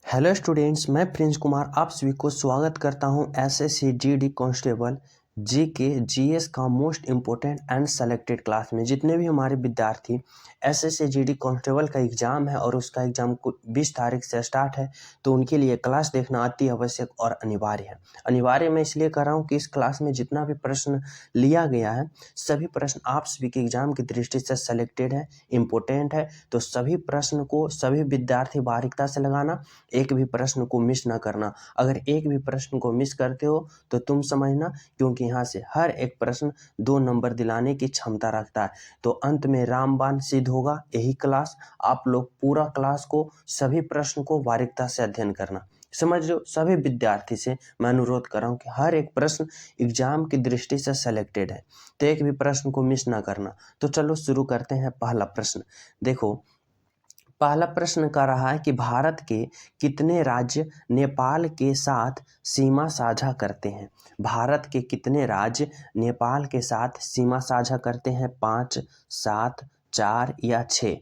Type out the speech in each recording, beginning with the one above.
Hello students, मैं प्रिंस कुमार आप सभी को स्वागत करता हूं SSC GD constable GK GS का most important and selected class में। जितने भी हमारे विद्यार्थी एसएससी जीडी कांस्टेबल का एग्ज़ाम है और उसका एग्ज़ाम 20 तारीख से स्टार्ट है, तो उनके लिए क्लास देखना अति आवश्यक और अनिवार्य है। अनिवार्य मैं इसलिए कर रहा हूँ कि इस क्लास में जितना भी प्रश्न लिया गया है, सभी प्रश्न आप सभी के एग्ज़ाम की दृष्टि से सेलेक्टेड है, इम्पोर्टेंट है। तो सभी प्रश्न को सभी विद्यार्थी बारीकता से लगाना, एक भी प्रश्न को मिस ना करना। अगर एक भी प्रश्न को मिस करते हो तो तुम समझना, क्योंकि यहाँ से हर एक प्रश्न 2 नंबर दिलाने की क्षमता रखता है। तो अंत में रामबाण सिद्ध होगा यही क्लास। आप लोग पूरा क्लास को सभी प्रश्न को बारीकता से अध्ययन करना। समझ लो, सभी विद्यार्थी से मैं अनुरोध कर रहा हूँ कि हर एक प्रश्न एग्जाम की दृष्टि से सेलेक्टेड है, तो एक भी प्रश्न को मिस ना करना। तो चलो शुरू करते हैं। पहला प्रश्न देखो, पहला प्रश्न कर रहा है कि भारत के कितने राज्य नेपाल के साथ सीमा साझा करते हैं। भारत के कितने राज्य नेपाल के साथ सीमा साझा करते हैं? 5, 7, 4 या 6।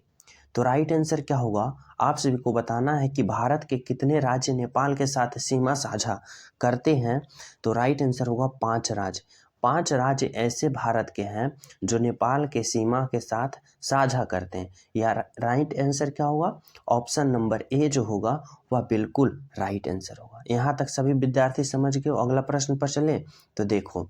तो राइट आंसर क्या होगा? आप सभी को बताना है कि भारत के कितने राज्य नेपाल के साथ सीमा साझा करते हैं। तो राइट आंसर होगा 5 राज्य। 5 राज्य ऐसे भारत के हैं जो नेपाल के सीमा के साथ साझा करते हैं। या राइट आंसर क्या होगा? ऑप्शन नंबर ए जो होगा वह बिल्कुल राइट आंसर होगा। यहाँ तक सभी विद्यार्थी समझ गए। अगला प्रश्न पर चले तो देखो,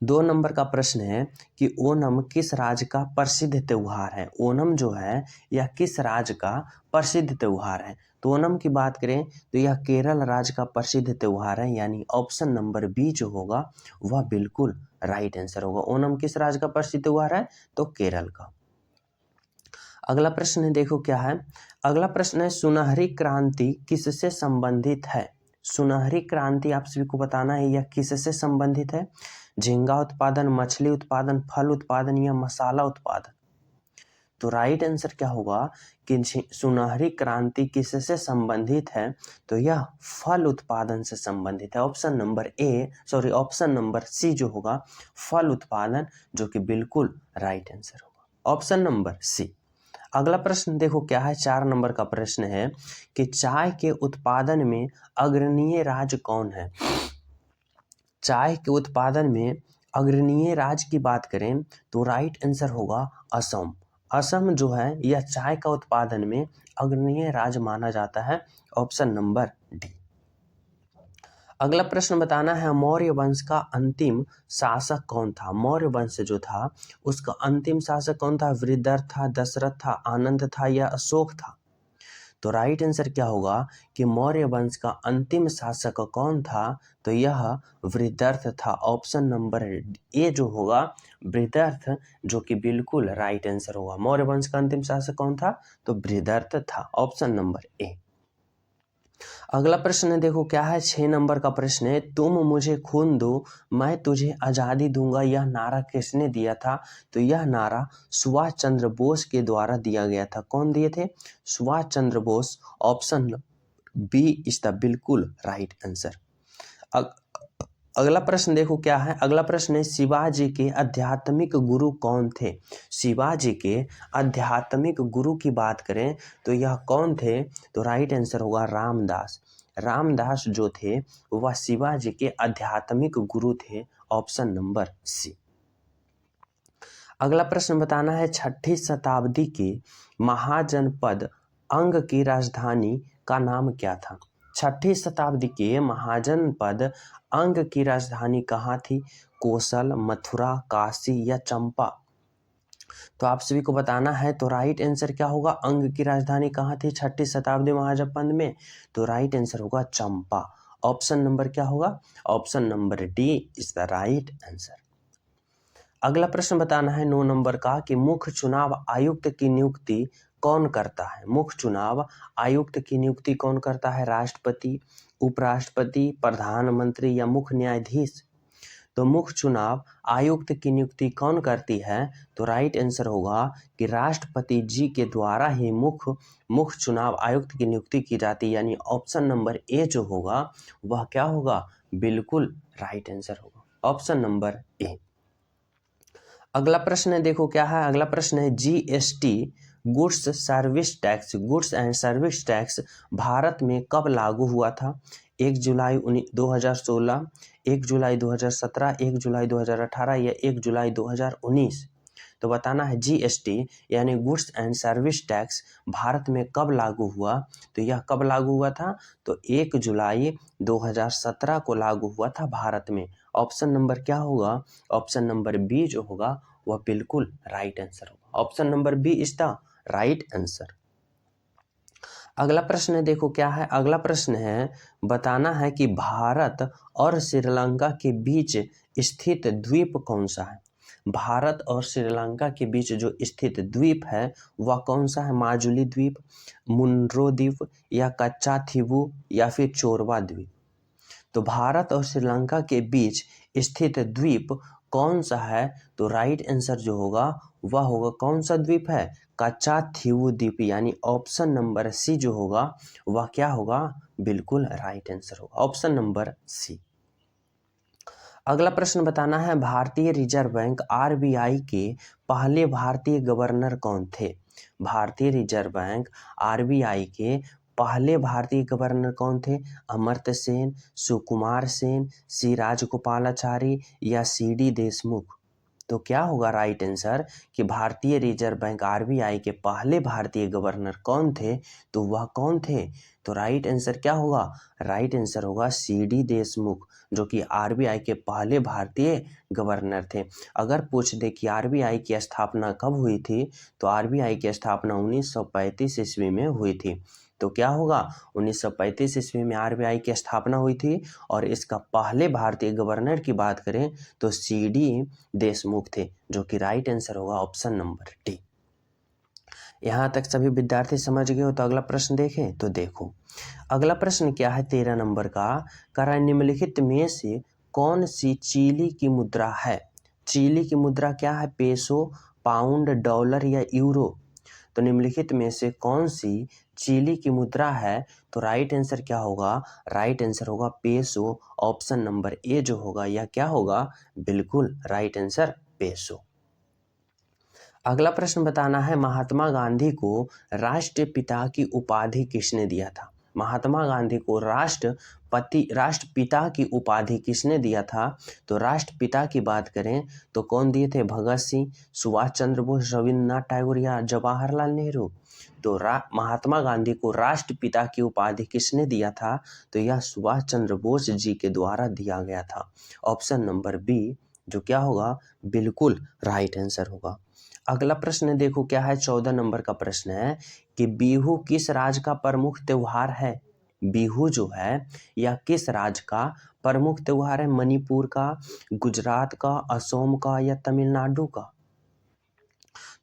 2 नंबर का प्रश्न है कि ओणम किस राज्य का प्रसिद्ध त्योहार है। ओणम जो है यह किस राज्य का प्रसिद्ध त्योहार है? तो ओणम की बात करें तो यह केरल राज्य का प्रसिद्ध त्योहार है, यानी ऑप्शन नंबर बी जो होगा वह बिल्कुल राइट आंसर होगा। ओणम किस राज्य का प्रसिद्ध त्योहार है? तो केरल का। अगला प्रश्न देखो क्या है। अगला प्रश्न है, सुनहरी क्रांति किससे संबंधित है? सुनहरी क्रांति आप सभी को बताना है यह किससे संबंधित है? झींगा उत्पादन, मछली उत्पादन, फल उत्पादन या मसाला उत्पादन? तो राइट आंसर क्या होगा कि सुनहरी क्रांति किससे संबंधित है? तो यह फल उत्पादन से संबंधित है। ऑप्शन नंबर सी जो होगा फल उत्पादन, जो कि बिल्कुल राइट आंसर होगा, ऑप्शन नंबर सी। अगला प्रश्न देखो क्या है। 4 नंबर का प्रश्न है कि चाय के उत्पादन में अग्रणीय राज्य कौन है? चाय के उत्पादन में अग्रणीय राज्य की बात करें तो राइट आंसर होगा असम। असम जो है यह चाय का उत्पादन में अग्रणीय राज्य माना जाता है, ऑप्शन नंबर डी। अगला प्रश्न बताना है, मौर्य वंश का अंतिम शासक कौन था? मौर्य वंश जो था उसका अंतिम शासक कौन था? वृद्धर था, दशरथ था, आनंद था या अशोक था? तो राइट आंसर क्या होगा कि मौर्य वंश का अंतिम शासक कौन था? तो यह वृद्धर्थ था, ऑप्शन नंबर ए जो होगा वृद्धर्थ, जो कि बिल्कुल राइट आंसर होगा। मौर्य वंश का अंतिम शासक कौन था? तो वृद्धर्थ था, ऑप्शन नंबर ए। अगला प्रश्न देखो क्या है। 6 नंबर का प्रश्न है, तुम मुझे खून दो मैं तुझे आज़ादी दूंगा, यह नारा किसने दिया था? तो यह नारा सुभाष चंद्र बोस के द्वारा दिया गया था। कौन दिए थे? Subhash Chandra Bose, option B is the बिल्कुल राइट आंसर। अगला प्रश्न देखो क्या है। अगला प्रश्न है, शिवाजी के आध्यात्मिक गुरु कौन थे? शिवाजी के आध्यात्मिक गुरु की बात करें तो यह कौन थे? तो राइट आंसर होगा रामदास। रामदास जो थे वह शिवाजी के आध्यात्मिक गुरु थे, ऑप्शन नंबर सी। अगला प्रश्न बताना है, 6ठी शताब्दी के महाजनपद अंग की राजधानी का नाम क्या था? 6ठी शताब्दी के महाजनपद अंग की राजधानी कहाँ थी? कोसल, मथुरा, काशी या चंपा? तो आप सभी को बताना है। तो राइट आंसर क्या होगा? अंग की राजधानी कहाँ थी 6ठी शताब्दी महाजनपद में? तो राइट आंसर होगा चंपा। ऑप्शन नंबर क्या होगा? Option number D is the right answer. अगला प्रश्न बताना है 9 नंबर का कि मुख्य चुनाव आयुक्त की नियुक्ति कौन करता है? मुख्य चुनाव आयुक्त की नियुक्ति कौन करता है? राष्ट्रपति, उपराष्ट्रपति, प्रधानमंत्री या मुख्य न्यायाधीश? तो मुख्य चुनाव आयुक्त की नियुक्ति कौन करती है? तो राइट आंसर होगा कि राष्ट्रपति जी के द्वारा ही मुख्य चुनाव आयुक्त की नियुक्ति की जाती है, यानी ऑप्शन नंबर ए जो होगा वह क्या होगा? बिल्कुल राइट आंसर होगा, ऑप्शन नंबर ए। अगला प्रश्न देखो क्या है। अगला प्रश्न है, GST goods and service tax Bharat में कब लागू हुआ था? 1 जुलाई 2016, 1 जुलाई 2017, 1 जुलाई 2018 या 1 जुलाई 2019? तो बताना है जीएसटी यानी goods and service tax Bharat में कब लागू हुआ? तो यह कब लागू हुआ था? तो 1 जुलाई 2017 को लागू हुआ था भारत में। ऑप्शन नंबर क्या होगा? ऑप्शन नंबर बी जो होगा वह बिल्कुल राइट आंसर होगा। Option number B is the right answer. अगला प्रश्न देखो क्या है। अगला प्रश्न है बताना है कि भारत और श्रीलंका के बीच स्थित द्वीप कौन सा है? भारत और श्रीलंका के बीच जो स्थित द्वीप है वह कौन सा है? माजुली द्वीप, मुनरो द्वीप या कच्चा थीवू या फिर चोरवा द्वीप? तो भारत और श्रीलंका के बीच स्थित द्वीप कौन सा है? तो राइट आंसर जो होगा वह होगा कौन सा द्वीप है? कच्चा थीवू द्वीप, यानी ऑप्शन नंबर सी जो होगा वह क्या होगा? बिल्कुल राइट आंसर होगा ऑप्शन नंबर सी। अगला प्रश्न बताना है भारतीय रिजर्व बैंक आरबीआई के पहले भारतीय गवर्नर कौन थे? भारतीय रिजर्व बैंक आरबीआई के पहले भारतीय गवर्नर कौन थे? अमर्त्य सेन, सुकुमार सेन, सी राजगोपालाचारी या सी डी देशमुख? तो क्या होगा राइट आंसर कि भारतीय रिजर्व बैंक आरबीआई के पहले भारतीय गवर्नर कौन थे? तो वह कौन थे? तो राइट आंसर क्या होगा? राइट आंसर होगा सी डी देशमुख, जो कि आरबीआई के पहले भारतीय गवर्नर थे। अगर पूछ दे कि आरबीआई की स्थापना कब हुई थी, तो आरबीआई की स्थापना 1935 ईस्वी में हुई थी। तो क्या होगा? 1935 ईस्वी में आरबीआई की स्थापना हुई थी और इसका पहले भारतीय गवर्नर की बात करें तो सी डी देशमुख थे, जो कि राइट आंसर होगा ऑप्शन नंबर डी। यहाँ तक सभी विद्यार्थी समझ गए हो? तो अगला प्रश्न देखें। तो देखो अगला प्रश्न क्या है 13 नंबर का। करा निम्नलिखित में से कौन सी चिली की मुद्रा है? चिली की मुद्रा क्या है? पेसो, पाउंड, डॉलर या यूरो? तो निम्नलिखित में से कौन सी चिली की मुद्रा है? तो राइट आंसर क्या होगा? राइट आंसर होगा पेसो, ऑप्शन नंबर ए जो होगा यह क्या होगा? बिल्कुल राइट आंसर पेसो। अगला प्रश्न बताना है महात्मा गांधी को राष्ट्रपिता की उपाधि किसने दिया था? महात्मा गांधी को राष्ट्रपिता की उपाधि किसने दिया था? तो राष्ट्रपिता की बात करें तो कौन दिए थे? भगत सिंह, सुभाष चंद्र बोस, रविन्द्रनाथ टैगोर या जवाहरलाल नेहरू? तो महात्मा गांधी को राष्ट्रपिता की उपाधि किसने दिया था? तो यह सुभाष चंद्र बोस जी के द्वारा दिया गया था। ऑप्शन नंबर बी जो क्या होगा? बिल्कुल राइट आंसर होगा। अगला प्रश्न देखो क्या है 14 नंबर का प्रश्न है कि बिहू किस राज्य का प्रमुख त्योहार है? बिहू जो है यह किस राज्य का प्रमुख त्योहार है? मणिपुर का, गुजरात का, असम का या तमिलनाडु का?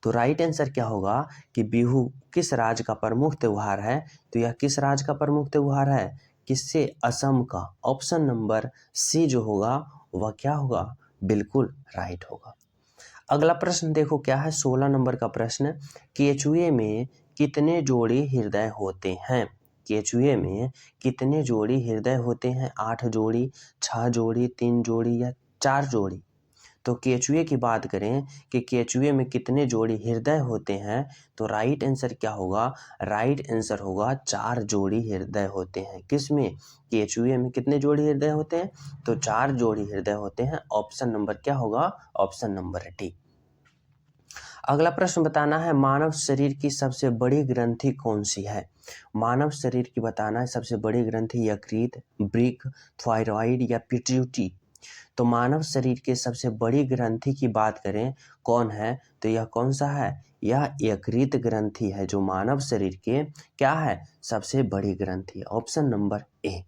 तो राइट आंसर क्या होगा कि बिहू किस राज्य का प्रमुख त्योहार है? तो यह किस राज्य का प्रमुख त्योहार है? किससे? असम का। ऑप्शन नंबर सी जो होगा वह क्या होगा? बिल्कुल राइट होगा। अगला प्रश्न देखो क्या है 16 नंबर का प्रश्न। केचुए में कितने जोड़ी हृदय होते हैं? केचुए में कितने जोड़ी हृदय होते हैं? 8 जोड़ी, 6 जोड़ी, 3 जोड़ी या 4 जोड़ी? तो केचुए की बात करें कि केचुए में कितने जोड़ी हृदय होते हैं, तो राइट आंसर क्या होगा? राइट आंसर होगा 4 जोड़ी हृदय होते हैं। किसमें? केचुए में कितने जोड़ी हृदय होते हैं? तो 4 जोड़ी हृदय होते हैं। ऑप्शन नंबर क्या होगा? Option number D. अगला प्रश्न बताना है मानव शरीर की सबसे बड़ी ग्रंथि कौन सी है? मानव शरीर की बताना है सबसे बड़ी ग्रंथि यकृत, वृक्क, थायराइड या पिट्यूटरी? तो मानव शरीर के सबसे बड़ी ग्रंथि की बात करें कौन है, तो यह कौन सा है? यह यकृत ग्रंथि है जो मानव शरीर के क्या है? सबसे बड़ी ग्रंथि है। Option number A.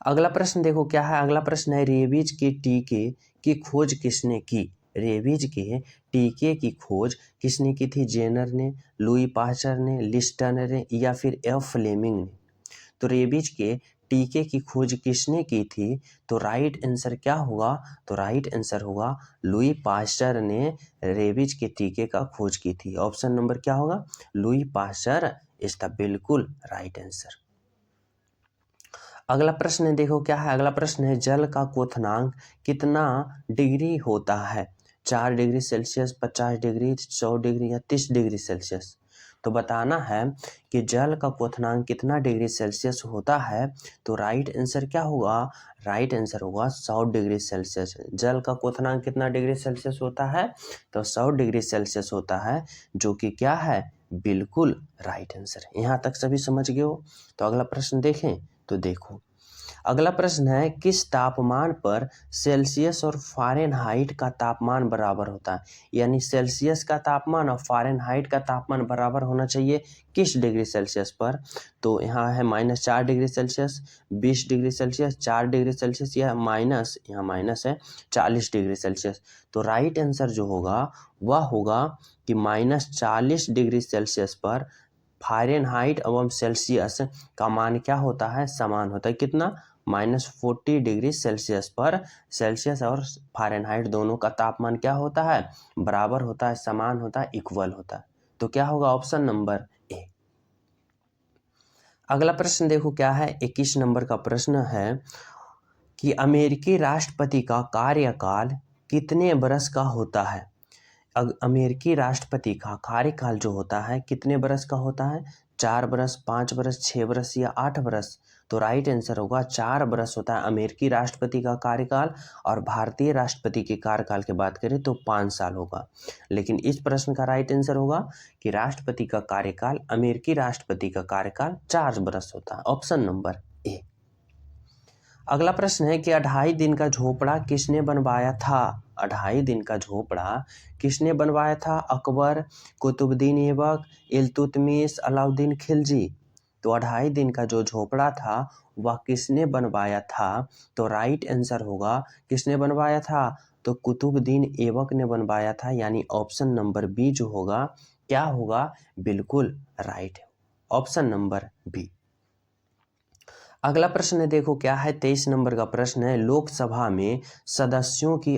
अगला प्रश्न देखो क्या है। अगला प्रश्न है रेबीज के टीके की खोज किसने की? रेबीज के टीके की खोज किसने की थी? जेनर ने, लुई पास्चर ने, लिस्टर ने या फिर एफ फ्लेमिंग ने? तो रेबीज के टीके की खोज किसने की थी? तो राइट आंसर क्या होगा? तो राइट आंसर होगा लुई पास्चर ने रेबीज के टीके का खोज की थी। ऑप्शन नंबर क्या होगा? लुई पास्चर इज द बिल्कुल राइट आंसर। अगला प्रश्न देखो क्या है। अगला प्रश्न है जल का क्वथनांक कितना डिग्री होता है? 4 डिग्री सेल्सियस, 50 डिग्री, 100 डिग्री या 30 डिग्री सेल्सियस। तो बताना है कि जल का क्वथनांक कितना डिग्री सेल्सियस होता है। तो राइट आंसर क्या होगा, राइट आंसर होगा 100 डिग्री सेल्सियस। जल का क्वथनांक कितना डिग्री सेल्सियस होता है, तो 100 डिग्री सेल्सियस होता है, जो कि क्या है, बिल्कुल राइट आंसर है। यहाँ तक सभी समझ गए हो। तो अगला प्रश्न देखें, तो देखो अगला प्रश्न है, किस तापमान पर सेल्सियस और फ़ारेनहाइट का तापमान बराबर होता है। यानी सेल्सियस का तापमान और फ़ारेनहाइट का तापमान बराबर होना चाहिए किस डिग्री सेल्सियस पर। तो यहाँ है -4 degree Celsius, 20 degree Celsius, 4 degree Celsius या माइनस, यहाँ माइनस है 40 डिग्री सेल्सियस। तो राइट आंसर जो होगा वह होगा कि -40 डिग्री सेल्सियस पर फ़ारेनहाइट एवं सेल्सियस का मान क्या होता है, समान होता है। कितना, -40 डिग्री सेल्सियस पर सेल्सियस और फ़ारेनहाइट दोनों का तापमान क्या होता है, बराबर होता है, समान होता है, इक्वल होता है। तो क्या होगा, ऑप्शन नंबर ए। अगला प्रश्न देखो क्या है, 21 नंबर का प्रश्न है कि अमेरिकी राष्ट्रपति का कार्यकाल कितने बरस का होता है। अमेरिकी राष्ट्रपति का कार्यकाल जो होता है कितने बरस का होता है, 4 बरस, 5 बरस, 6 बरस या 8 बरस। तो राइट आंसर होगा 4 बरस होता है अमेरिकी राष्ट्रपति का कार्यकाल। और भारतीय राष्ट्रपति के कार्यकाल की बात करें तो 5 साल होगा। लेकिन इस प्रश्न का राइट आंसर होगा कि राष्ट्रपति का कार्यकाल, अमेरिकी राष्ट्रपति का कार्यकाल 4 बरस होता है, ऑप्शन नंबर ए। अगला प्रश्न है कि 2.5 दिन का झोपड़ा किसने बनवाया था। 2.5 दिन का झोपड़ा किसने बनवाया था, अकबर, कुतुबुद्दीन ऐबक, इल्तुतमिश, अलाउद्दीन खिलजी। तो 2.5 दिन का जो झोपड़ा था वह किसने बनवाया था। तो राइट आंसर होगा, किसने बनवाया था, तो कुतुबुद्दीन ऐबक ने बनवाया था। यानी ऑप्शन नंबर बी जो होगा क्या होगा, बिल्कुल राइट, ऑप्शन नंबर बी। अगला प्रश्न देखो क्या है, 23 नंबर का प्रश्न है, लोकसभा में सदस्यों की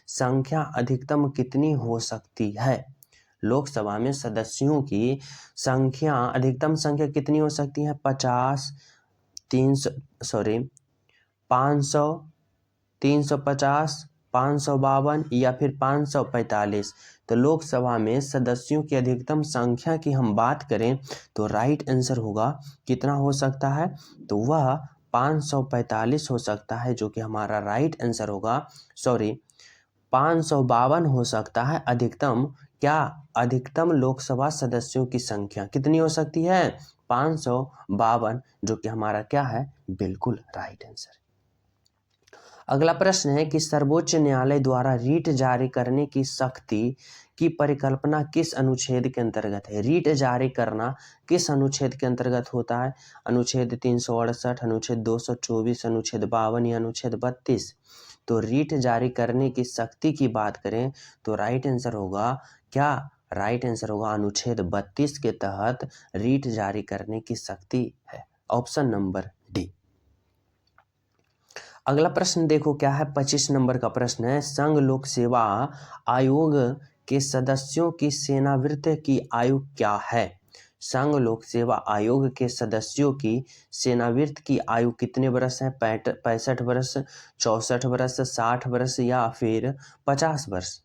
संख्या अधिकतम कितनी हो सकती है। लोकसभा में सदस्यों की संख्या, अधिकतम संख्या कितनी हो सकती है, 50, 500, 350, 552 या फिर 545। तो लोकसभा में सदस्यों की अधिकतम संख्या की हम बात करें तो राइट आंसर होगा कितना हो सकता है, तो वह 545 हो सकता है, जो कि हमारा राइट आंसर होगा। 552 हो सकता है अधिकतम, क्या, अधिकतम लोकसभा सदस्यों की संख्या कितनी हो सकती है, 552, जो कि हमारा क्या है, बिल्कुल राइट आंसर। अगला प्रश्न है कि सर्वोच्च न्यायालय द्वारा रीट जारी करने की शक्ति की परिकल्पना किस अनुच्छेद के अंतर्गत है। रीट जारी करना किस अनुच्छेद के अंतर्गत होता है, अनुच्छेद 368, अनुच्छेद 224, अनुच्छेद 52 या अनुच्छेद 32। तो रीट जारी करने की शक्ति की बात करें तो राइट आंसर होगा क्या, राइट आंसर होगा अनुच्छेद 32 के तहत रीट जारी करने की शक्ति है, ऑप्शन नंबर डी। अगला प्रश्न देखो क्या है, 25 नंबर का प्रश्न है, संघ लोक सेवा आयोग के सदस्यों की सेवानिवृत्ति की आयु क्या है। संघ लोक सेवा आयोग के सदस्यों की सेवानिवृत्ति की आयु कितने वर्ष है, 65 वर्ष, 64 वर्ष, 60 वर्ष या फिर 50 वर्ष।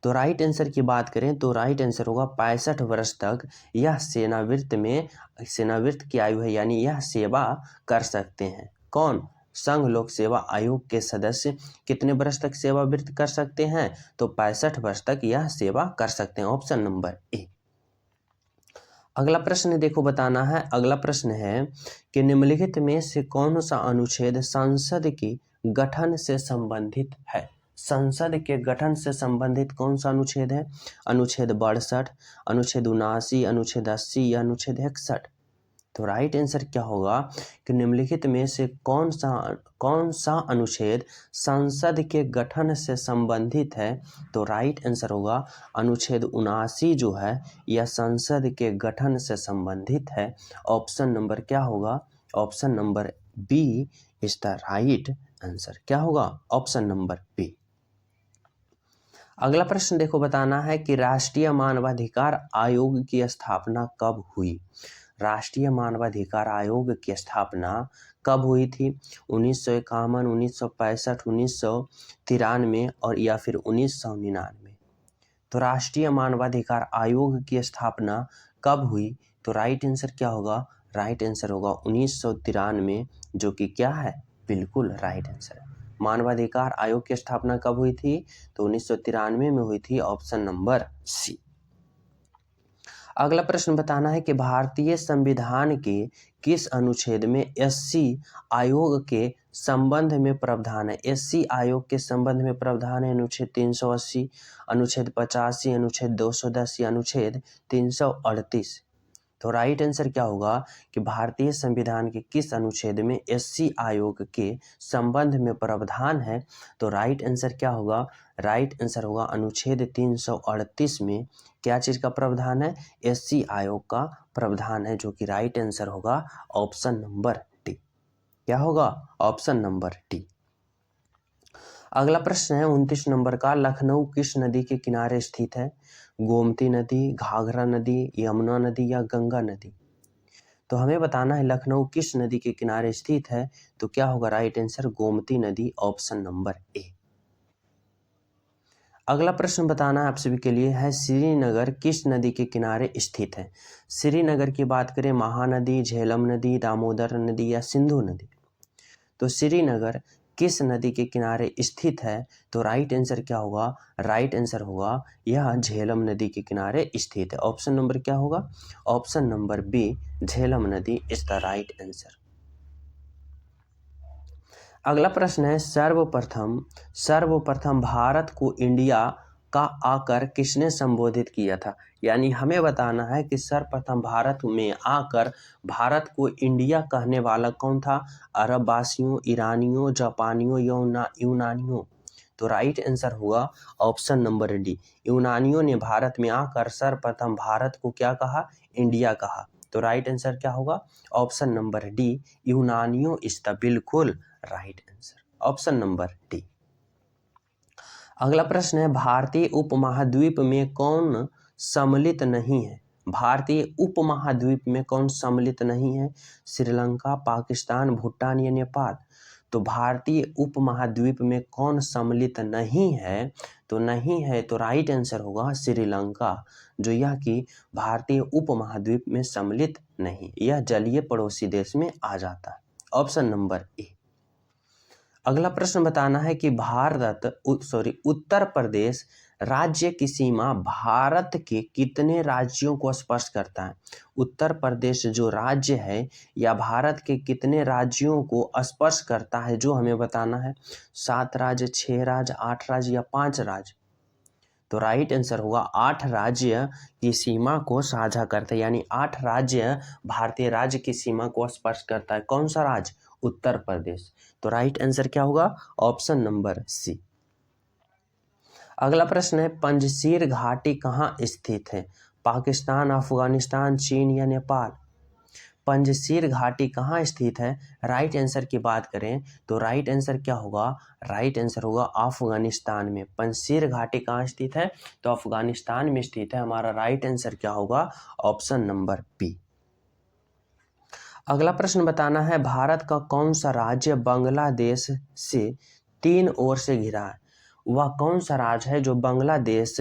तो राइट आंसर की बात करें तो राइट आंसर होगा 65 वर्ष तक यह सेवानिवृत्ति की आयु है, यानी यह सेवा कर सकते हैं। कौन, संघ लोक सेवा आयोग के सदस्य कितने वर्ष तक सेवानिवृत्त कर सकते हैं, तो 65 वर्ष तक यह सेवा कर सकते हैं, ऑप्शन नंबर ए। अगला प्रश्न देखो बताना है, अगला प्रश्न है कि निम्नलिखित में से कौन सा अनुच्छेद संसद के गठन से संबंधित है। संसद के गठन से संबंधित कौन सा अनुच्छेद है, अनुच्छेद 62, अनुच्छेद 79, अनुच्छेद 80 या अनुच्छेद 61। तो राइट आंसर क्या होगा कि निम्नलिखित में से कौन सा अनुच्छेद संसद के गठन से संबंधित है। तो राइट आंसर होगा अनुच्छेद 79 जो है यह संसद के गठन से संबंधित है, ऑप्शन नंबर क्या होगा, option number B is the right answer. क्या होगा, ऑप्शन नंबर बी। अगला प्रश्न देखो बताना है कि राष्ट्रीय मानवाधिकार आयोग की स्थापना कब हुई। राष्ट्रीय मानवाधिकार आयोग की स्थापना कब हुई थी? 1951, 1965, 1993 और या फिर 1999? तो राष्ट्रीय मानवाधिकार आयोग की स्थापना कब हुई? तो राइट आंसर क्या होगा? राइट आंसर होगा 1993, जो कि क्या है? बिल्कुल राइट आंसर है। मानवाधिकार आयोग की स्थापना कब हुई थी? तो 1993 में हुई थी, ऑप्शन नंबर सी। अगला प्रश्न बताना है कि भारतीय संविधान के किस अनुच्छेद में एससी आयोग के संबंध में प्रावधान है? एससी आयोग के संबंध में प्रावधान है अनुच्छेद 380, अनुच्छेद 85, अनुच्छेद 210 या अनुच्छेद 338? तो राइट आंसर क्या होगा कि भारतीय संविधान के किस अनुच्छेद में एससी आयोग के संबंध में प्रावधान है? तो राइट आंसर क्या होगा? राइट आंसर होगा अनुच्छेद 338 में क्या चीज का प्रावधान है? एससी आयोग का प्रावधान है, जो कि राइट आंसर होगा ऑप्शन नंबर डी। क्या होगा? Option number D. अगला प्रश्न है 29 नंबर का, लखनऊ किस नदी के किनारे स्थित है? गोमती नदी, घाघरा नदी, यमुना नदी या गंगा नदी? तो हमें बताना है लखनऊ किस नदी के किनारे स्थित है। तो क्या होगा राइट आंसर? गोमती नदी, ऑप्शन नंबर ए। अगला प्रश्न बताना आप सभी के लिए है, श्रीनगर किस नदी के किनारे स्थित है? श्रीनगर की बात करें, महानदी, झेलम नदी, दामोदर नदी या सिंधु नदी? तो श्रीनगर किस नदी के किनारे स्थित है? तो राइट आंसर क्या होगा? राइट आंसर होगा यह झेलम नदी के किनारे स्थित है। ऑप्शन नंबर क्या होगा? ऑप्शन नंबर बी, झेलम नदी इज द राइट आंसर। अगला प्रश्न है, सर्वप्रथम भारत को इंडिया का आकर किसने संबोधित किया था? यानी हमें बताना है कि सर्वप्रथम भारत में आकर भारत को इंडिया कहने वाला कौन था? अरब वासियों, ईरानियों, जापानियों, यूनानियों? तो राइट आंसर होगा ऑप्शन नंबर डी, यूनानियों ने भारत में आकर सर्वप्रथम भारत को क्या कहा? इंडिया कहा। तो राइट आंसर क्या होगा? ऑप्शन नंबर डी, यूनानियों इज द बिल्कुल right answer, option number D. अगला प्रश्न है, भारतीय उपमहाद्वीप में कौन सम्मिलित नहीं है? भारतीय उपमहाद्वीप में कौन सम्मिलित नहीं है? श्रीलंका, पाकिस्तान, भूटान या नेपाल? तो भारतीय उपमहाद्वीप में कौन सम्मिलित नहीं है? तो नहीं है तो राइट आंसर होगा श्रीलंका, जो यह कि भारतीय उपमहाद्वीप में सम्मिलित नहीं, यह जलीय पड़ोसी देश में आ जाता है। Option number A. अगला प्रश्न बताना है कि उत्तर प्रदेश राज्य की सीमा भारत के कितने राज्यों को स्पर्श करता है? उत्तर प्रदेश जो राज्य है या भारत के कितने राज्यों को स्पर्श करता है, जो हमें बताना है। 7 राज्य, 6 राज्य, 8 राज्य या 5 राज्य? तो राइट आंसर होगा 8 राज्य की सीमा को साझा करते हैं, यानी 8 राज्य भारतीय राज्य की सीमा को स्पर्श करता है। कौन सा राज्य? उत्तर प्रदेश। तो राइट आंसर क्या होगा? Option number C. अगला प्रश्न है, पंजशीर घाटी कहाँ स्थित है? पाकिस्तान, अफगानिस्तान, चीन या नेपाल? पंजशीर घाटी कहाँ स्थित है? राइट आंसर की बात करें तो राइट आंसर क्या होगा? राइट आंसर होगा अफगानिस्तान में। पंजशीर घाटी कहाँ स्थित है? तो अफगानिस्तान में स्थित है। हमारा राइट आंसर क्या होगा? Option number B. अगला प्रश्न बताना है, भारत का कौन सा राज्य बांग्लादेश से 3 ओर से घिरा है? वह कौन सा राज्य है जो बांग्लादेश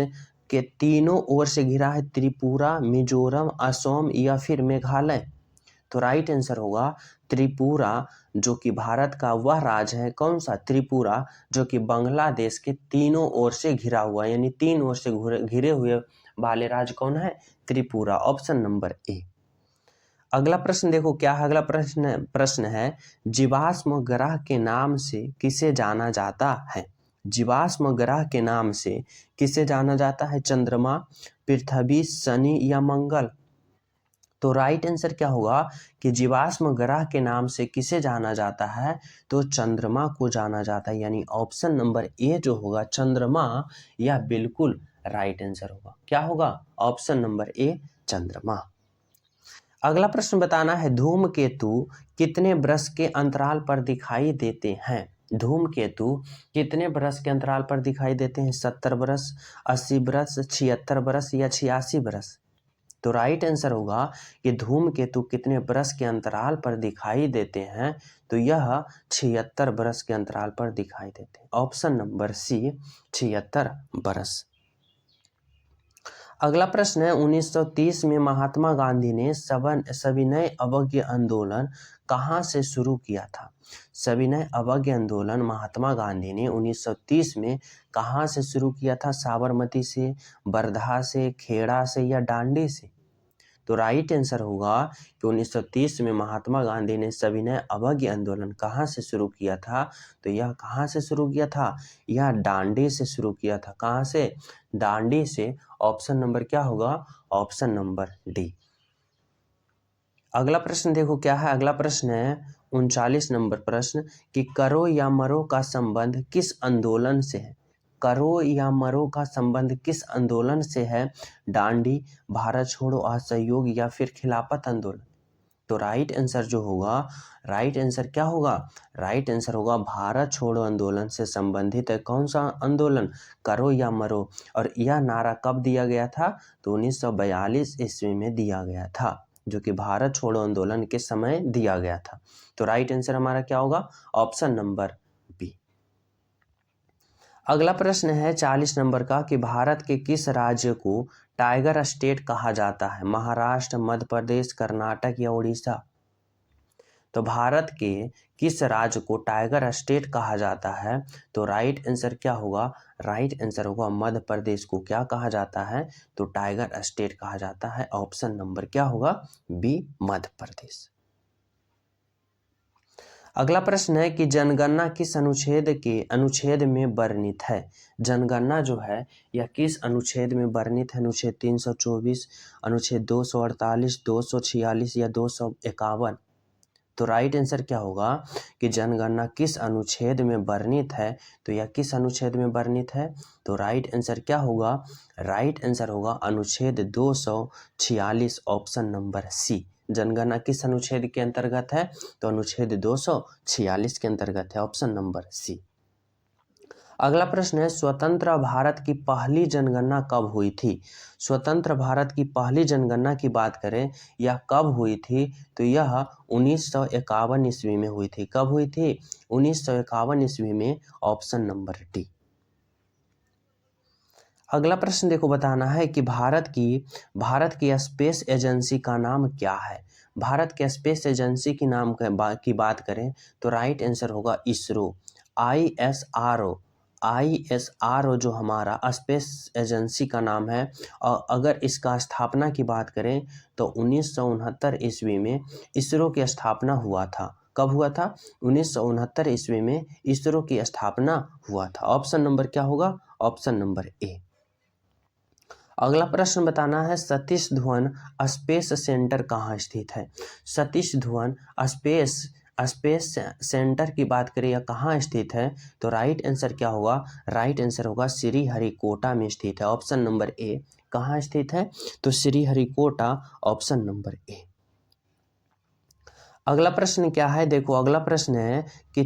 के तीनों ओर से घिरा है? त्रिपुरा, मिजोरम, असम या फिर मेघालय? तो राइट आंसर होगा त्रिपुरा, जो कि भारत का वह राज्य है। कौन सा? त्रिपुरा, जो कि बांग्लादेश के तीनों ओर से घिरा हुआ, यानी 3 ओर से घिरे हुए वाले राज्य कौन है? Tripura, option number A. अगला प्रश्न देखो क्या है। अगला प्रश्न है, जीवाश्म ग्रह के नाम से किसे जाना जाता है? जीवाश्म ग्रह के नाम से किसे जाना जाता है? चंद्रमा, पृथ्वी, शनि या मंगल? तो राइट आंसर क्या होगा कि जीवाश्म ग्रह के नाम से किसे जाना जाता है? तो चंद्रमा को जाना जाता है, यानी ऑप्शन नंबर ए जो होगा चंद्रमा, यह बिल्कुल राइट आंसर होगा। क्या होगा? ऑप्शन नंबर ए, चंद्रमा। अगला प्रश्न बताना है, धूमकेतु कितने वर्ष के अंतराल पर दिखाई देते हैं? धूमकेतु कितने वर्ष के अंतराल पर दिखाई देते हैं? 70 वर्ष, 80 वर्ष, 76 वर्ष या 86 वर्ष? तो राइट आंसर होगा कि धूमकेतु कितने बरस के अंतराल पर दिखाई देते हैं, तो यह 76 बरस के अंतराल पर दिखाई देते हैं। ऑप्शन नंबर सी 76 बरस। अगला प्रश्न है 1930 में महात्मा गांधी ने सविनय अवज्ञा आंदोलन कहाँ से शुरू किया था? सविनय अवज्ञा आंदोलन महात्मा गांधी ने 1930 में कहाँ से शुरू किया था? साबरमती से, वर्धा से, खेड़ा से या डांडी से? तो राइट आंसर होगा कि 1930 में महात्मा गांधी ने सविनय अवज्ञा आंदोलन कहाँ से शुरू किया था? तो यह कहाँ से शुरू किया था? यह डांडी से शुरू किया था। कहाँ से? डांडी से। ऑप्शन नंबर क्या होगा? Option number D. अगला प्रश्न देखो क्या है। अगला प्रश्न है 39 नंबर प्रश्न कि करो या मरो का संबंध किस आंदोलन से है? करो या मरो का संबंध किस आंदोलन से है? डांडी, भारत छोड़ो असहयोग या फिर खिलाफत आंदोलन? तो राइट आंसर जो होगा, राइट आंसर क्या होगा? राइट आंसर होगा भारत छोड़ो आंदोलन से संबंधित है। कौन सा आंदोलन? करो या मरो। और यह नारा कब दिया गया था? तो 1942 ईस्वी में दिया गया था, जो कि भारत छोड़ो आंदोलन के समय दिया गया था। तो राइट आंसर हमारा क्या होगा? Option number B. अगला प्रश्न है 40 नंबर का कि भारत के किस राज्य को टाइगर स्टेट कहा जाता है? महाराष्ट्र, मध्य प्रदेश, कर्नाटक या उड़ीसा? तो भारत के किस राज्य को टाइगर स्टेट कहा जाता है? तो राइट आंसर क्या होगा? राइट आंसर होगा मध्य प्रदेश को क्या कहा जाता है? तो टाइगर स्टेट कहा जाता है। ऑप्शन नंबर क्या होगा? बी, मध्य प्रदेश। अगला प्रश्न है कि जनगणना किस अनुच्छेद में वर्णित है? जनगणना जो है यह किस अनुच्छेद में वर्णित है? अनुच्छेद 324, अनुच्छेद 248, 246 या 251? तो राइट आंसर क्या होगा कि जनगणना किस अनुच्छेद में वर्णित है? तो यह किस अनुच्छेद में वर्णित है? तो राइट आंसर क्या होगा? राइट आंसर होगा अनुच्छेद 246। Option number C. जनगणना किस अनुच्छेद के अंतर्गत है? तो अनुच्छेद 246 के अंतर्गत है। Option number C. अगला प्रश्न है स्वतंत्र भारत की पहली जनगणना कब हुई थी? स्वतंत्र भारत की पहली जनगणना की बात करें यह कब हुई थी? तो यह 1951 ईस्वी में हुई थी। कब हुई थी? 1951 ईस्वी में। Option number D. अगला प्रश्न देखो बताना है कि भारत की स्पेस एजेंसी का नाम क्या है? भारत के स्पेस एजेंसी की नाम की बात करें तो राइट आंसर होगा इसरो। ISRO जो हमारा स्पेस एजेंसी का नाम है। और अगर इसका स्थापना की बात करें तो 1969 ईस्वी में इसरो की स्थापना हुआ था। कब हुआ था? 1969 ईस्वी में इसरो की स्थापना हुआ था। ऑप्शन नंबर क्या होगा? Option number A. अगला प्रश्न बताना है सतीश धवन स्पेस सेंटर कहाँ स्थित है? सतीश धवन स्पेस सेंटर की बात करें या कहाँ स्थित है? तो राइट आंसर क्या होगा? राइट आंसर होगा श्रीहरिकोटा में स्थित है। Option number A. कहाँ स्थित है? तो श्रीहरिकोटा। Option number A. अगला प्रश्न क्या है? देखो अगला प्रश्न है कि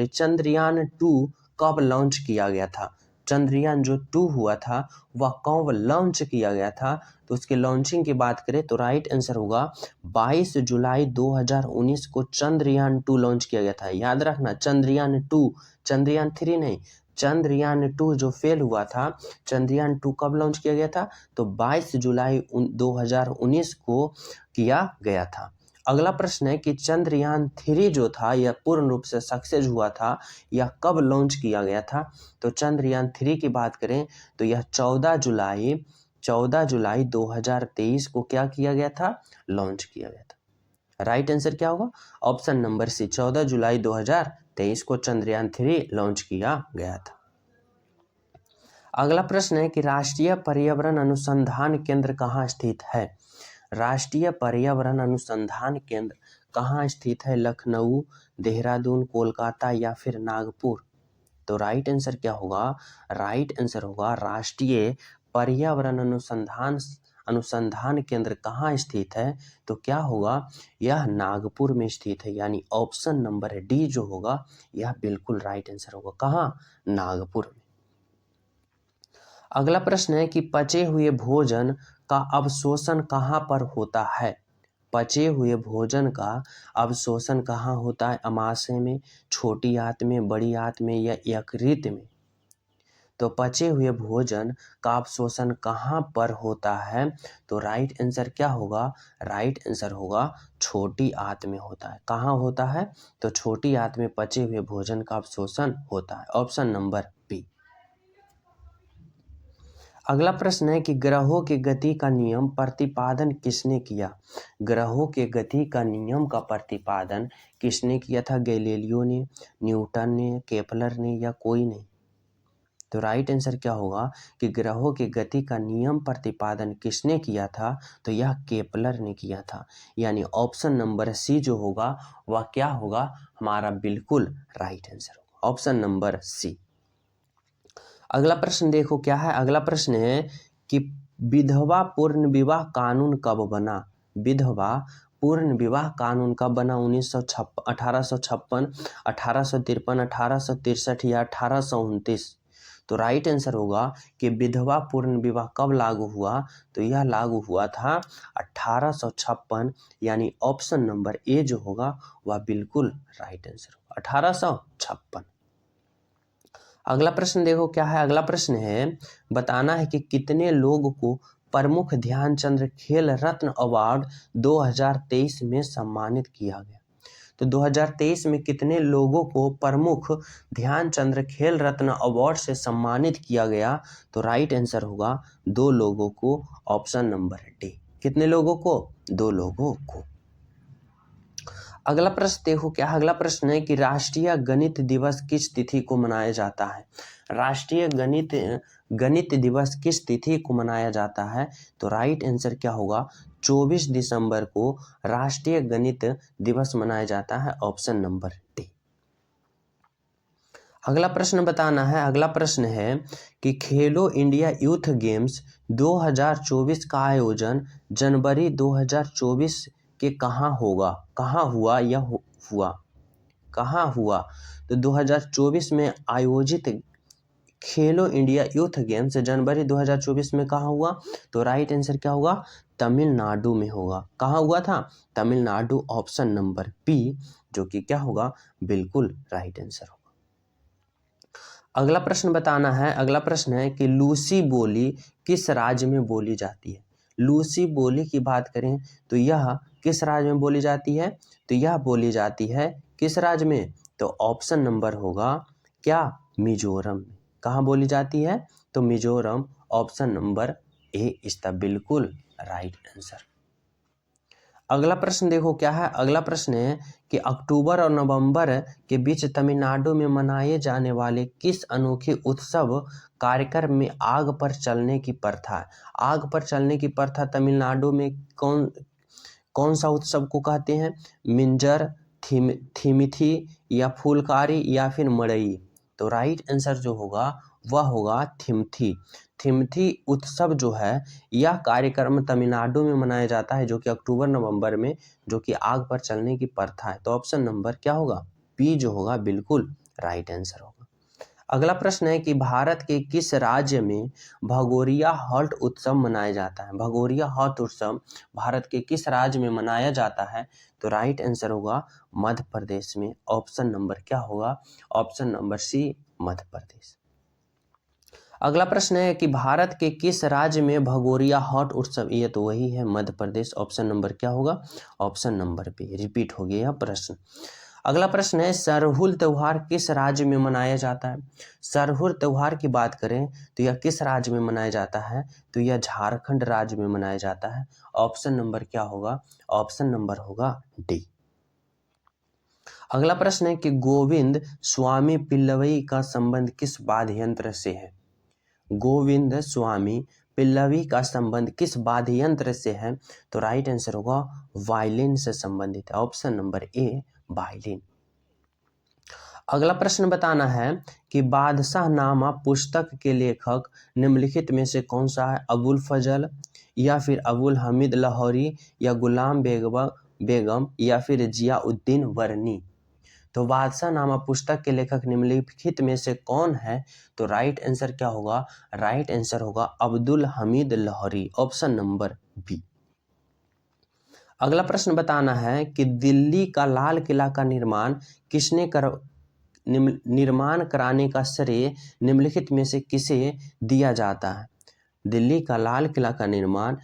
चंद्रयान 2 कब लॉन्च किया गया था? चंद्रयान जो 2 हुआ था वह कब लॉन्च किया गया था? तो उसके लॉन्चिंग की बात करें तो राइट आंसर होगा 22 जुलाई 2019 को चंद्रयान 2 लॉन्च किया गया था। याद रखना चंद्रयान 2, चंद्रयान 3 नहीं। चंद्रयान 2 जो फेल हुआ था, चंद्रयान 2 कब लॉन्च किया गया था? तो 22 जुलाई 2019 को किया गया था। अगला प्रश्न है कि चंद्रयान 3 जो था यह पूर्ण रूप से सक्सेस हुआ था, यह कब लॉन्च किया गया था? तो चंद्रयान 3 की बात करें तो यह 14 जुलाई 2023 को क्या किया गया था? लॉन्च किया गया था। राइट आंसर क्या होगा? ऑप्शन नंबर सी। 14 जुलाई 2023 को चंद्रयान 3 लॉन्च किया गया था। अगला प्रश्न है कि राष्ट्रीय पर्यावरण अनुसंधान केंद्र कहाँ स्थित है? राष्ट्रीय पर्यावरण अनुसंधान केंद्र कहाँ स्थित है? लखनऊ, देहरादून, कोलकाता या फिर नागपुर? तो राइट आंसर क्या होगा? राइट आंसर होगा राष्ट्रीय पर्यावरण अनुसंधान केंद्र कहाँ स्थित है? तो क्या होगा? यह नागपुर में स्थित है। यानी ऑप्शन नंबर डी जो होगा यह बिल्कुल राइट आंसर होगा। कहाँ? नागपुर में। अगला प्रश्न है कि पचे हुए भोजन का अवशोषण कहाँ पर होता है? पचे हुए भोजन का अवशोषण कहाँ होता है? अमाशय में, छोटी आंत में, बड़ी आंत में या यकृत में? तो पचे हुए भोजन का अवशोषण कहाँ पर होता है? तो राइट आंसर क्या होगा? राइट आंसर होगा छोटी आंत में होता है। कहाँ होता है? तो छोटी आंत में पचे हुए भोजन का अवशोषण होता है। Option number B. अगला प्रश्न है कि ग्रहों के गति का नियम प्रतिपादन किसने किया? ग्रहों के गति का नियम का प्रतिपादन किसने किया था? गैलीलियो ने, न्यूटन ने, केपलर ने या कोई नहीं? तो राइट आंसर क्या होगा कि ग्रहों की गति का नियम प्रतिपादन किसने किया था? तो यह केपलर ने किया था। यानी ऑप्शन नंबर सी जो होगा वह क्या होगा? हमारा बिल्कुल राइट आंसर होगा, ऑप्शन नंबर सी। अगला प्रश्न देखो क्या है। अगला प्रश्न है कि विधवा पूर्ण विवाह कानून कब बना? विधवा पूर्ण विवाह कानून कब बना? 1856, 1853, 1863 या 1829? तो राइट आंसर होगा कि विधवा पूर्ण विवाह कब लागू हुआ? तो यह लागू हुआ था 1856, यानी ऑप्शन नंबर ए जो होगा वह बिल्कुल राइट आंसर होगा, 1856। अगला प्रश्न देखो क्या है। अगला प्रश्न है बताना है कि कितने लोगों को प्रमुख ध्यानचंद खेल रत्न अवार्ड 2023 में सम्मानित किया गया? तो 2023 में कितने लोगों को प्रमुख ध्यानचंद खेल रत्न अवार्ड से सम्मानित किया गया? तो राइट आंसर होगा 2 लोगों को, ऑप्शन नंबर डी। कितने लोगों को? 2 लोगों को। अगला प्रश्न देखो क्या। अगला प्रश्न है कि राष्ट्रीय गणित दिवस किस तिथि को मनाया जाता है? राष्ट्रीय गणित दिवस किस तिथि को मनाया जाता है? तो राइट आंसर क्या होगा? 24 दिसंबर को राष्ट्रीय गणित दिवस मनाया जाता है, ऑप्शन नंबर डी। अगला प्रश्न बताना है। अगला प्रश्न है कि खेलो इंडिया यूथ गेम्स 2024 का आयोजन जनवरी 2024 के कहाँ होगा? कहाँ हुआ या हुआ? कहाँ हुआ? तो 2024 में आयोजित खेलो इंडिया यूथ गेम्स जनवरी 2024 में कहाँ हुआ? तो राइट आंसर क्या होगा? तमिलनाडु में होगा। कहाँ हुआ था? तमिलनाडु, ऑप्शन नंबर बी, जो कि क्या होगा? बिल्कुल राइट आंसर होगा। अगला प्रश्न बताना है। अगला प्रश्न है कि लूसी बोली किस राज्य में बोली जाती है? लूसी बोली की बात करें तो यह किस राज्य में बोली जाती है? तो यह बोली जाती है किस राज्य में? तो ऑप्शन नंबर होगा क्या? मिजोरम में। कहाँ बोली जाती है? तो Mizoram, option number A is the बिल्कुल राइट आंसर। अगला प्रश्न देखो क्या है। अगला प्रश्न है कि अक्टूबर और नवंबर के बीच तमिलनाडु में मनाए जाने वाले किस अनोखे उत्सव कार्यक्रम में आग पर चलने की प्रथा है? आग पर चलने की प्रथा तमिलनाडु में कौन सा उत्सव को कहते हैं? मिंजर, थिमिथी या फुलकारी या फिर मड़ई? तो राइट आंसर जो होगा वह होगा थिम्थी। थिम्थी उत्सव जो है यह कार्यक्रम तमिलनाडु में मनाया जाता है, जो कि अक्टूबर नवंबर में, जो कि आग पर चलने की प्रथा है। तो ऑप्शन नंबर क्या होगा? बी जो होगा बिल्कुल राइट आंसर होगा। अगला प्रश्न है कि भारत के किस राज्य में भगोरिया हाट उत्सव मनाया जाता है? भगोरिया हाट उत्सव भारत के किस राज्य में मनाया जाता है? तो राइट आंसर होगा मध्य प्रदेश में। ऑप्शन नंबर क्या होगा? ऑप्शन नंबर सी, मध्य प्रदेश। अगला प्रश्न है कि भारत के किस राज्य में भगोरिया हाट उत्सव? ये तो वही है, मध्य प्रदेश। ऑप्शन नंबर क्या होगा? Option number B. रिपीट हो गया प्रश्न। अगला प्रश्न है सरहुल त्योहार किस राज्य में मनाया जाता है? सरहुल त्योहार की बात करें तो यह किस राज्य में मनाया जाता है? तो यह झारखंड राज्य में मनाया जाता है। ऑप्शन नंबर क्या होगा? ऑप्शन नंबर होगा डी। अगला प्रश्न है कि गोविंद स्वामी पिल्लवई का संबंध किस वाद्य यंत्र से है? गोविंद स्वामी पिल्लवी का संबंध किस वाद्य यंत्र से है? तो राइट आंसर होगा वायलिन से संबंधित है, ऑप्शन नंबर ए, वायलिन। अगला प्रश्न बताना है कि बादशाह नामा पुस्तक के लेखक निम्नलिखित में से कौन सा है? अबुल फजल या फिर अबुल हमीद लाहौरी या गुलाम बेगम या फिर जियाउद्दीन वर्नी? तो बादशाह नामा पुस्तक के लेखक निम्नलिखित में से कौन है? तो राइट आंसर क्या होगा? राइट आंसर होगा Abdul Hamid Lahori, option number B. अगला प्रश्न बताना है कि दिल्ली का लाल किला का निर्माण किसने निर्माण कराने का श्रेय निम्नलिखित में से किसे दिया जाता है? दिल्ली का लाल किला का निर्माण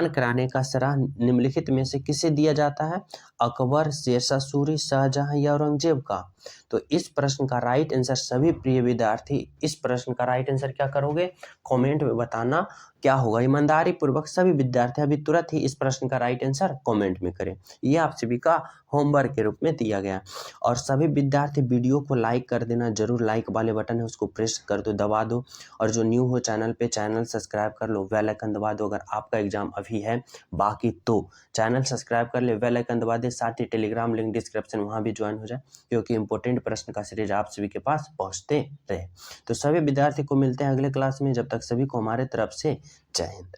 कराने का श्रेय निम्नलिखित में से किसे दिया जाता है? अकबर, शेरशाह सूरी, शाहजहां या औरंगजेब का? तो इस प्रश्न का राइट आंसर सभी प्रिय विद्यार्थी, इस प्रश्न का राइट आंसर क्या करोगे? कमेंट में बताना क्या होगा। ईमानदारी पूर्वक सभी विद्यार्थी अभी तुरंत ही इस प्रश्न का राइट आंसर कमेंट में करें। ये आप सभी का होमवर्क के रूप में दिया गया। और सभी विद्यार्थी वीडियो को लाइक कर देना जरूर, लाइक वाले बटन है उसको प्रेस कर दो, दबा दो। और जो न्यू हो चैनल पे, चैनल सब्सक्राइब कर लो, बेल आइकन दबा दो अगर आपका एग्जाम अभी है बाकी तो। चैनल सब्सक्राइब कर ले, बेल आइकन दबा दे, साथ ही टेलीग्राम लिंक डिस्क्रिप्शन, वहाँ भी ज्वाइन हो जाए, क्योंकि इंपॉर्टेंट प्रश्न का सीरीज आप सभी के पास पहुँचते रहे। तो सभी विद्यार्थी को मिलते हैं अगले क्लास में, जब तक सभी को हमारे तरफ से जय हिंद।